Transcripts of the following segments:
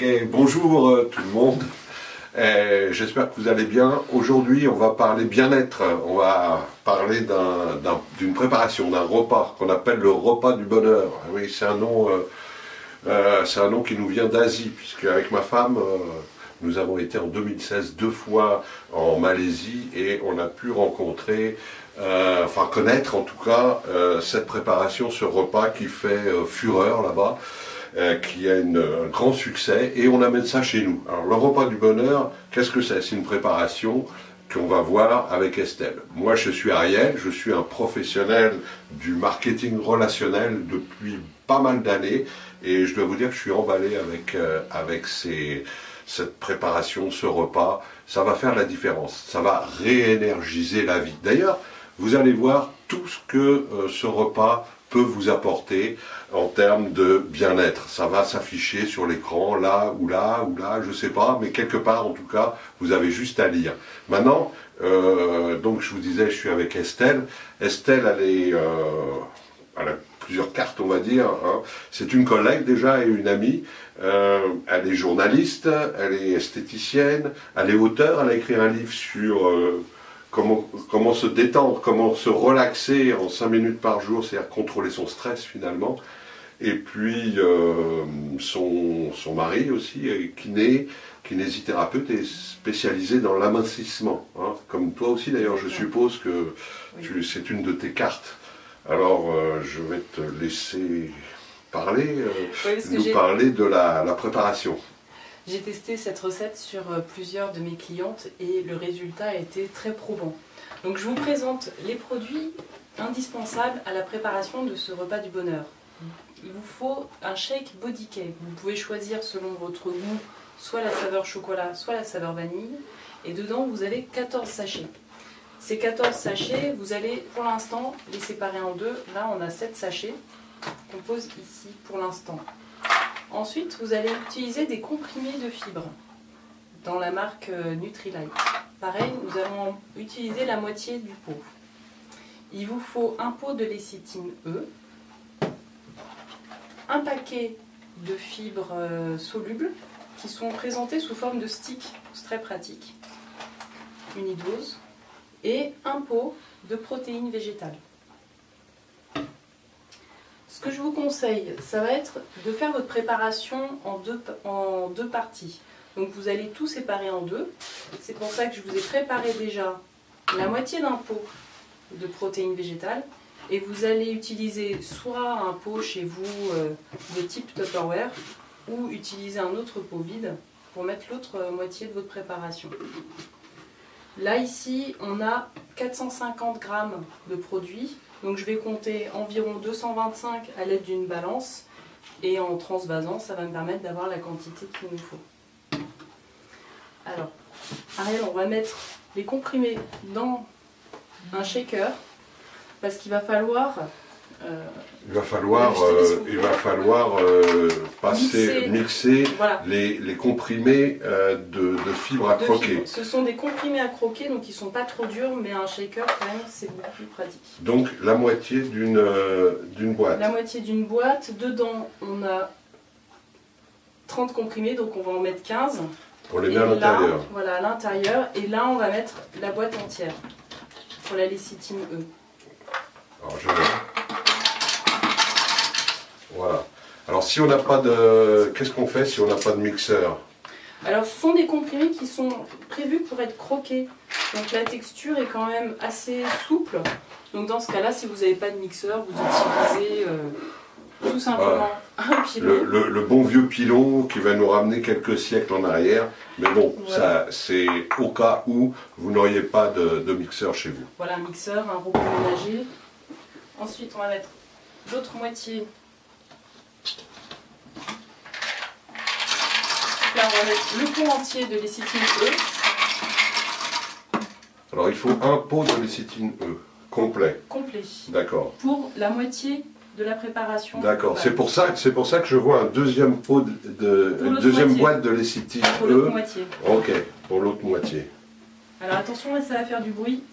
Ok, bonjour tout le monde. J'espère que vous allez bien. Aujourd'hui, on va parler bien-être. On va parler d'une préparation, d'un repas qu'on appelle le repas du bonheur. Oui, c'est un nom qui nous vient d'Asie, puisque avec ma femme, nous avons été en 2016 2 fois en Malaisie et on a pu rencontrer, connaître en tout cas cette préparation, ce repas qui fait fureur là-bas. Qui a un grand succès et on amène ça chez nous. Alors le repas du bonheur, qu'est-ce que c'est? C'est une préparation qu'on va voir avec Estelle. Moi je suis Ariel, je suis un professionnel du marketing relationnel depuis pas mal d'années et je dois vous dire que je suis emballé avec cette préparation, ce repas. Ça va faire la différence, ça va réénergiser la vie. D'ailleurs, vous allez voir tout ce que ce repas peut vous apporter en termes de bien-être. Ça va s'afficher sur l'écran, là, ou là, ou là, je sais pas, mais quelque part, en tout cas, vous avez juste à lire. Maintenant, donc je vous disais, je suis avec Estelle. Estelle, elle a plusieurs cartes, on va dire. Hein. C'est une collègue déjà et une amie. Elle est journaliste, elle est esthéticienne, elle est auteure, elle a écrit un livre sur... Comment se détendre, comment se relaxer en 5 minutes par jour, c'est-à-dire contrôler son stress finalement. Et puis son mari aussi, kinésithérapeute et spécialisé dans l'amincissement. Hein, comme toi aussi d'ailleurs, je suppose que oui. C'est une de tes cartes. Alors je vais te laisser parler, nous parler de la préparation. J'ai testé cette recette sur plusieurs de mes clientes et le résultat a été très probant. Donc je vous présente les produits indispensables à la préparation de ce repas du bonheur. Il vous faut un shake body cake. Vous pouvez choisir selon votre goût soit la saveur chocolat, soit la saveur vanille. Et dedans vous avez 14 sachets. Ces 14 sachets, vous allez pour l'instant les séparer en deux. Là on a 7 sachets qu'on pose ici pour l'instant. Ensuite, vous allez utiliser des comprimés de fibres dans la marque Nutrilite. Pareil, nous allons utiliser la moitié du pot. Il vous faut un pot de lécithine E, un paquet de fibres solubles qui sont présentées sous forme de stick, c'est très pratique, unidose, et un pot de protéines végétales. Ce que je vous conseille, ça va être de faire votre préparation en deux parties. Donc vous allez tout séparer en deux. C'est pour ça que je vous ai préparé déjà la moitié d'un pot de protéines végétales. Et vous allez utiliser soit un pot chez vous de type Tupperware ou utiliser un autre pot vide pour mettre l'autre moitié de votre préparation. Là ici, on a 450 g de produits. Donc je vais compter environ 225 à l'aide d'une balance et en transvasant, ça va me permettre d'avoir la quantité qu'il nous faut. Alors, Ariel, on va mettre les comprimés dans un shaker parce qu'il va falloir... mixer voilà. les comprimés de fibres à croquer. Ce sont des comprimés à croquer, donc ils ne sont pas trop durs, mais un shaker quand même c'est beaucoup plus pratique. Donc la moitié d'une boîte. La moitié d'une boîte, dedans on a 30 comprimés, donc on va en mettre 15. On les met à l'intérieur. Voilà, à l'intérieur, et là on va mettre la boîte entière pour la lécithine E. Alors je vais... Voilà. Alors si on n'a pas de... Qu'est-ce qu'on fait si on n'a pas de mixeur? Alors ce sont des comprimés qui sont prévus pour être croqués. Donc la texture est quand même assez souple. Donc dans ce cas-là, si vous n'avez pas de mixeur, vous utilisez tout simplement un pilon. Le bon vieux pilon qui va nous ramener quelques siècles en arrière. Mais bon, voilà. C'est au cas où vous n'auriez pas de mixeur chez vous. Voilà, un mixeur, un robot ménager. Ensuite, on va mettre l'autre moitié. Là, on va mettre le pot entier de lécithine E. Alors, il faut un pot de lécithine E, complet. Complet. D'accord. Pour la moitié de la préparation. D'accord. C'est pour ça que je vois un deuxième pot une deuxième boîte de lécithine E. Pour l'autre moitié. Ok, pour l'autre moitié. Alors attention, là, ça va faire du bruit.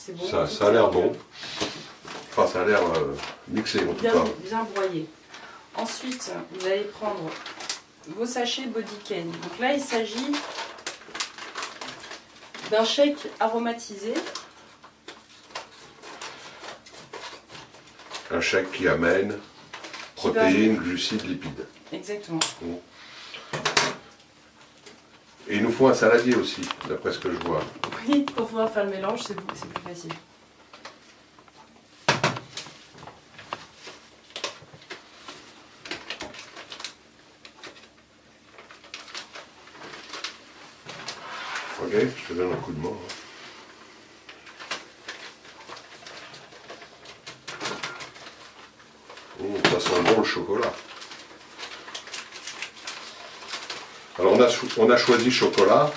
c'est bon. Ça a l'air bon. Enfin, ça a l'air mixé en tout Bien, cas. bien broyé. Ensuite, vous allez prendre vos sachets Body Cane. Donc là, il s'agit d'un shake aromatisé. Un shake qui amène protéines, glucides, lipides. Exactement. Bon. Et il nous faut un saladier aussi, d'après ce que je vois. Oui, pour pouvoir faire le mélange, c'est plus facile. Ok, je te donne un coup de main. Ça sent bon le chocolat. Alors on a choisi chocolat,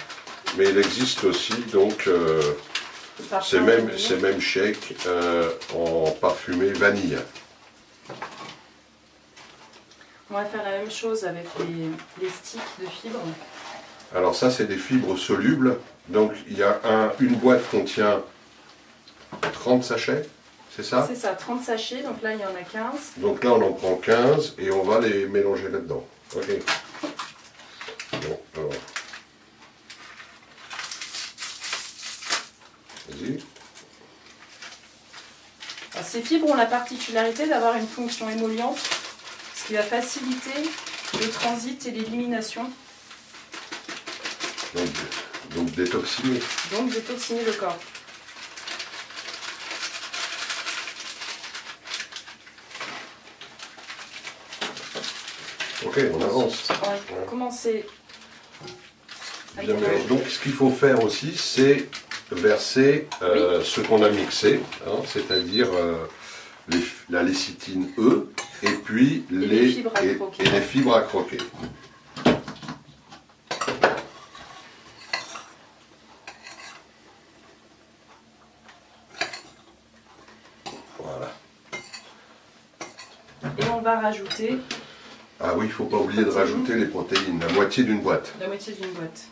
mais il existe aussi donc ces mêmes shakes en parfumé vanille. On va faire la même chose avec les sticks de fibres. Alors ça c'est des fibres solubles, donc il y a une boîte contient 30 sachets, c'est ça? C'est ça, 30 sachets, donc là il y en a 15. Donc là on en prend 15 et on va les mélanger là-dedans. Ok. Bon, alors. Vas-y. Alors, ces fibres ont la particularité d'avoir une fonction émolliente, ce qui va faciliter le transit et l'élimination. Donc détoxiner. Donc détoxiner le corps. Ok, on avance. On va commencer à Bien, mélanger. donc ce qu'il faut faire aussi, c'est verser ce qu'on a mixé, hein, c'est-à-dire la lécithine E et puis les fibres à croquer. et les fibres à croquer. Voilà. Et on va rajouter Ah oui, il ne faut pas oublier de rajouter les protéines, la moitié d'une boîte. la moitié d'une boîte.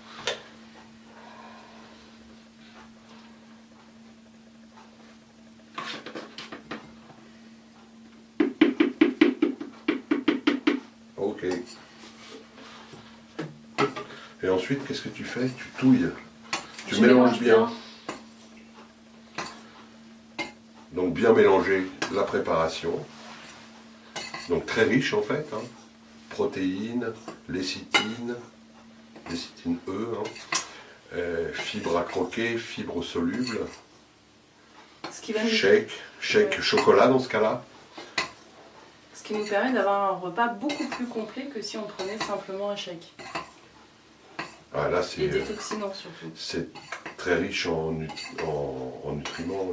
Ok. Et ensuite, qu'est-ce que tu fais? Tu touilles. Tu Je mélanges mélange bien. Donc bien mélanger la préparation. Donc très riche en fait. Hein. Protéines, lécithine, lécithine E, hein. Fibres à croquer, fibres solubles, Ce qui va nous, shake Ouais. chocolat dans ce cas-là. ce qui nous permet d'avoir un repas beaucoup plus complet que si on prenait simplement un shake. Ah, là Et détoxinant surtout. c'est très riche en nutriments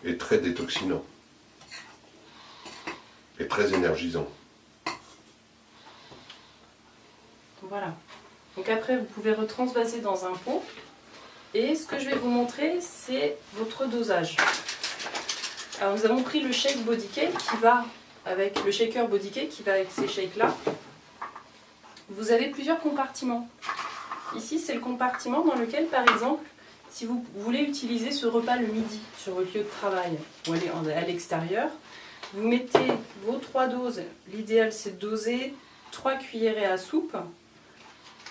et très détoxinant. Et très énergisant. Voilà. Donc après, vous pouvez retransvaser dans un pot. Et ce que je vais vous montrer, c'est votre dosage. Alors nous avons pris le shake Body Cake qui va avec le shaker Body Cake qui va avec ces shakes-là. Vous avez plusieurs compartiments. Ici, c'est le compartiment dans lequel, par exemple, si vous voulez utiliser ce repas le midi sur votre lieu de travail ou aller à l'extérieur, vous mettez vos 3 doses. L'idéal, c'est de doser 3 cuillerées à soupe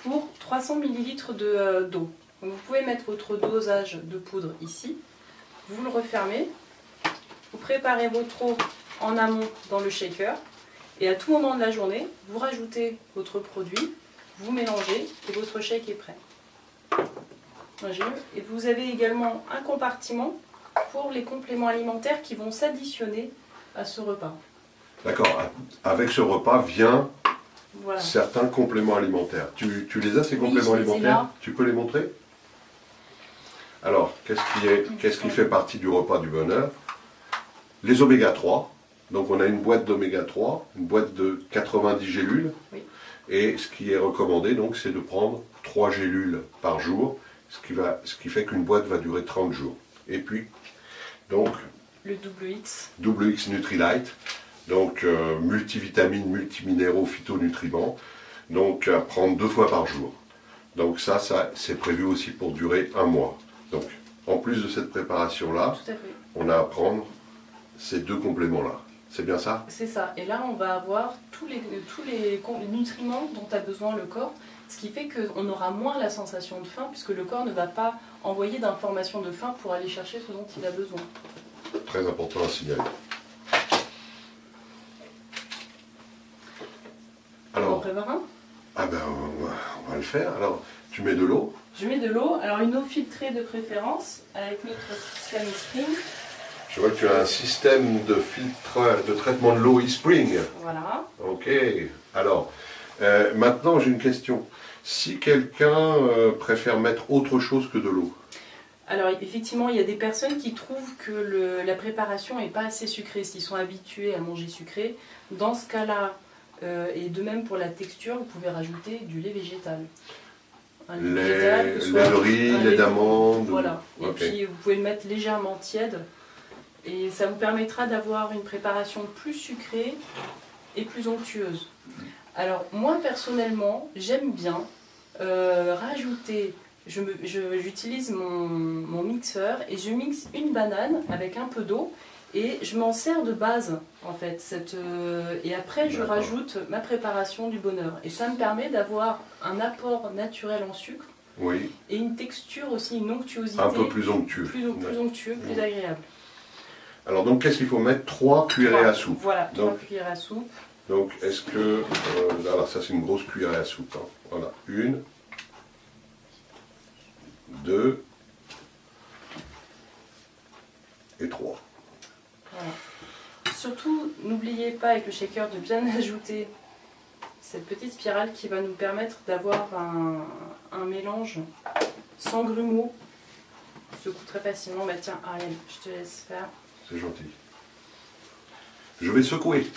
pour 300 ml d'eau. Donc vous pouvez mettre votre dosage de poudre ici, vous le refermez, vous préparez votre eau en amont dans le shaker et à tout moment de la journée, vous rajoutez votre produit, vous mélangez et votre shake est prêt. Et vous avez également un compartiment pour les compléments alimentaires qui vont s'additionner à ce repas. D'accord. Avec ce repas vient Voilà. certains compléments alimentaires. Tu les as ces compléments je les ai alimentaires? là. Tu peux les montrer? Alors, qu'est-ce qui fait partie du repas du bonheur? Les oméga 3. Donc on a une boîte d'oméga 3, une boîte de 90 gélules. Oui. Et ce qui est recommandé, donc, c'est de prendre 3 gélules par jour, ce qui fait qu'une boîte va durer 30 jours. Et puis, donc, Le double X. double X Nutrilite, donc multivitamines, multiminéraux, phytonutriments, donc à prendre 2 fois par jour. Donc ça c'est prévu aussi pour durer 1 mois. Donc en plus de cette préparation-là, Tout à fait. on a à prendre ces deux compléments-là. C'est bien ça? C'est ça. Et là, on va avoir tous les nutriments dont a besoin le corps, ce qui fait qu'on aura moins la sensation de faim, puisque le corps ne va pas envoyer d'informations de faim pour aller chercher ce dont il a besoin. Très important à signaler. Alors, on en prépare un? Ah ben, on va le faire. Alors, tu mets de l'eau. Je mets de l'eau, alors une eau filtrée de préférence, avec notre système Spring. Je vois que tu as un système de filtre, de traitement de l'eau eSpring. Voilà. Ok. Alors, maintenant j'ai une question. Si quelqu'un préfère mettre autre chose que de l'eau, Alors effectivement, il y a des personnes qui trouvent que la préparation n'est pas assez sucrée, s'ils sont habitués à manger sucré. Dans ce cas-là, et de même pour la texture, vous pouvez rajouter du lait végétal. Un lait végétal, que ce soit lait de riz, un lait d'amande. Voilà. Et Ok. puis vous pouvez le mettre légèrement tiède. Et ça vous permettra d'avoir une préparation plus sucrée et plus onctueuse. Alors moi personnellement, j'aime bien rajouter, j'utilise mon mixeur et je mixe une banane avec un peu d'eau et je m'en sers de base en fait. Et après je rajoute ma préparation du bonheur. Et ça me permet d'avoir un apport naturel en sucre Oui, et une texture aussi, une onctuosité un peu plus onctueux. plus onctueux, plus agréable. Alors donc qu'est-ce qu'il faut mettre? 3 cuillerées à soupe. Voilà, 3 Donc, cuillères à soupe. donc est-ce que... là, ça c'est une grosse cuillerée à soupe. Hein. Voilà, 1, 2 et 3. Voilà. Surtout, n'oubliez pas avec le shaker de bien ajouter cette petite spirale qui va nous permettre d'avoir un mélange sans grumeaux. Secoue très facilement. Bah tiens, Ariel, je te laisse faire. C'est gentil. Je vais secouer.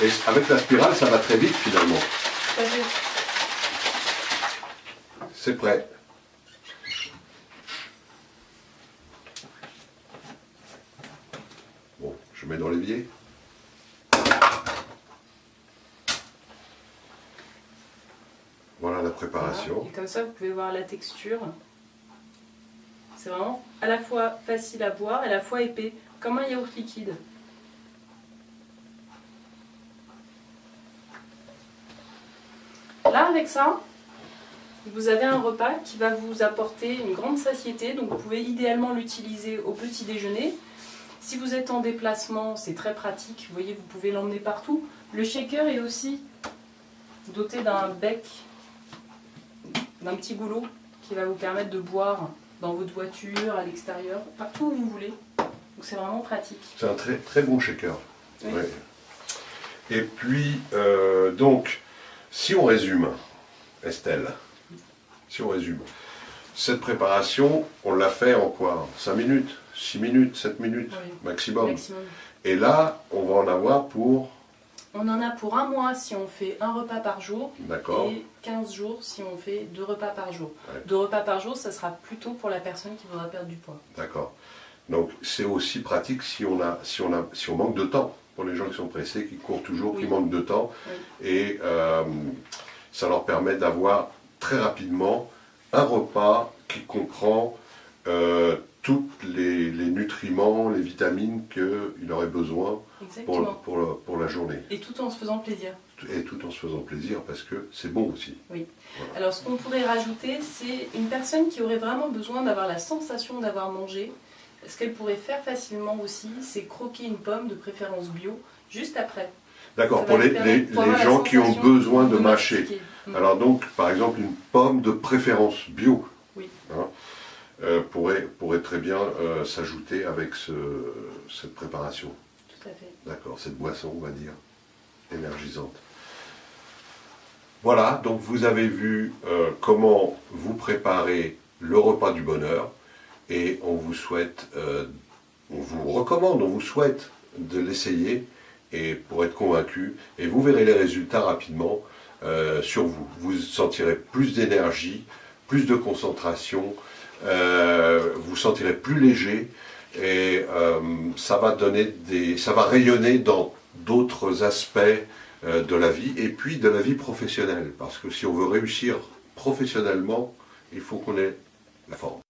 Et avec la spirale, ça va très vite finalement. Tout à fait. C'est prêt. Bon, je mets dans l'évier. Voilà la préparation. Voilà. Et comme ça, vous pouvez voir la texture. C'est vraiment à la fois facile à boire et à la fois épais, comme un yaourt liquide. Là, avec ça, vous avez un repas qui va vous apporter une grande satiété, donc vous pouvez idéalement l'utiliser au petit déjeuner. Si vous êtes en déplacement, c'est très pratique, vous voyez, vous pouvez l'emmener partout. Le shaker est aussi doté d'un bec, d'un petit goulot qui va vous permettre de boire dans votre voiture, à l'extérieur, partout où vous voulez. Donc c'est vraiment pratique. C'est un très, très bon shaker. Oui. Ouais. Et puis, donc, si on résume, Estelle, si on résume, cette préparation, on l'a fait en quoi? 5 minutes, 6 minutes, 7 minutes Oui. maximum. Maximum. Et là, on va en avoir pour... On en a pour un mois si on fait un repas par jour D'accord. et 15 jours si on fait 2 repas par jour. Ouais. 2 repas par jour, ça sera plutôt pour la personne qui voudra perdre du poids. D'accord. Donc c'est aussi pratique si on manque de temps. Pour les gens qui sont pressés, qui courent toujours, qui Oui. manquent de temps. Oui. Et ça leur permet d'avoir très rapidement un repas qui comprend tous les nutriments, les vitamines qu'il aurait besoin Exactement. pour la journée. Et tout en se faisant plaisir. Et tout en se faisant plaisir parce que c'est bon aussi. Oui. Voilà. Alors ce qu'on pourrait rajouter, c'est une personne qui aurait vraiment besoin d'avoir la sensation d'avoir mangé. Ce qu'elle pourrait faire facilement aussi, c'est croquer une pomme, de préférence bio, juste après. D'accord, Ça pour va les lui permettre les d'avoir la gens qui ont sensation besoin de mâcher. mastiquer. Alors donc, par exemple, une pomme de préférence bio Oui. hein, pourrait très bien s'ajouter avec cette préparation. Tout à fait. D'accord, cette boisson, on va dire, énergisante. Voilà, donc vous avez vu comment vous préparez le repas du bonheur et on vous souhaite, on vous recommande, on vous souhaite de l'essayer et pour être convaincu et vous verrez les résultats rapidement sur vous. Vous sentirez plus d'énergie, plus de concentration, vous vous sentirez plus léger et ça va rayonner dans d'autres aspects de la vie et puis de la vie professionnelle. Parce que si on veut réussir professionnellement, il faut qu'on ait la forme.